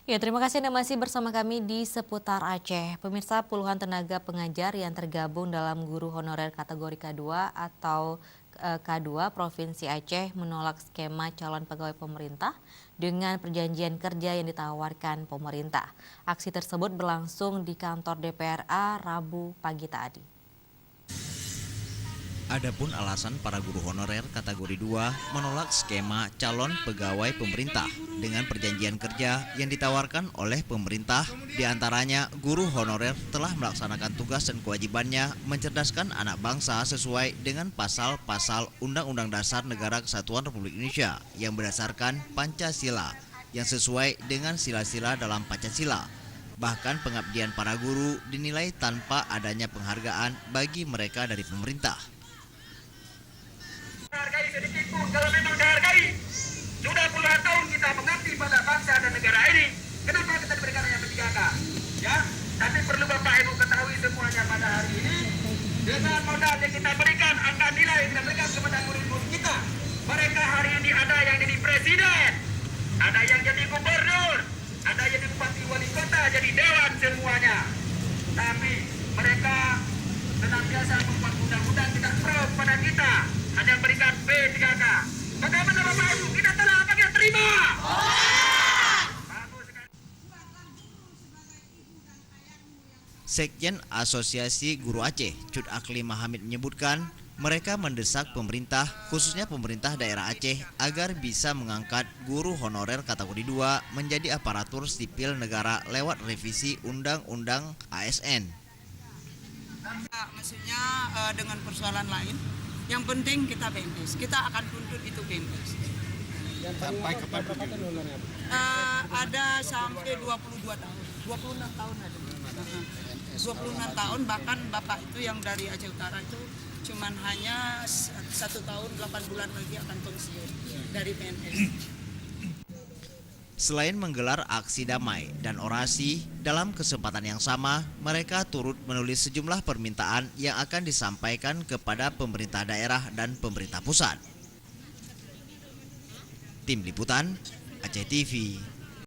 Ya, terima kasih Anda masih bersama kami di Seputar Aceh. Pemirsa, puluhan tenaga pengajar yang tergabung dalam guru honorer kategori K2 atau K2 Provinsi Aceh menolak skema calon pegawai pemerintah dengan perjanjian kerja yang ditawarkan pemerintah. Aksi tersebut berlangsung di kantor DPRA Rabu pagi tadi. Adapun alasan para guru honorer kategori 2 menolak skema calon pegawai pemerintah dengan perjanjian kerja yang ditawarkan oleh pemerintah, diantaranya guru honorer telah melaksanakan tugas dan kewajibannya mencerdaskan anak bangsa sesuai dengan pasal-pasal Undang-Undang Dasar Negara Kesatuan Republik Indonesia yang berdasarkan Pancasila yang sesuai dengan sila-sila dalam Pancasila. Bahkan pengabdian para guru dinilai tanpa adanya penghargaan bagi mereka dari pemerintah. Hargai sedikit pun kalau memang dihargai. Sudah puluhan tahun kita mengabdi pada bangsa dan negara ini. Kenapa kita diberikan hanya P3K? Ya, tapi perlu Bapak Ibu ketahui semuanya pada hari ini dengan modal yang kita berikan, angka nilai yang kita berikan kepada guru-guru kita. Mereka hari ini ada yang jadi presiden, ada yang jadi gubernur, ada yang jadi bupati wali kota, jadi dewan semuanya. Tapi mereka senantiasa membuat undang-undang tidak pro pada kita, hanya berikan P3K. Bagaimana Bapak Ibu, kita telah apa kita terima? Sekjen Asosiasi Guru Aceh, Cud Akli Mahamid menyebutkan, mereka mendesak pemerintah, khususnya pemerintah daerah Aceh, agar bisa mengangkat guru honorer kategori 2 menjadi aparatur sipil negara lewat revisi Undang-Undang ASN. Maksudnya dengan persoalan lain, yang penting kita BMS, kita akan tuntut itu BMS. Sampai kapan begitu? Ada sampai 22 tahun, 26 tahun ada. 26 tahun, bahkan Bapak itu yang dari Aceh Utara itu cuman hanya 1 tahun 8 bulan lagi akan pensiun dari PNS. Selain menggelar aksi damai dan orasi, dalam kesempatan yang sama, mereka turut menulis sejumlah permintaan yang akan disampaikan kepada pemerintah daerah dan pemerintah pusat. Tim Liputan, Aceh TV.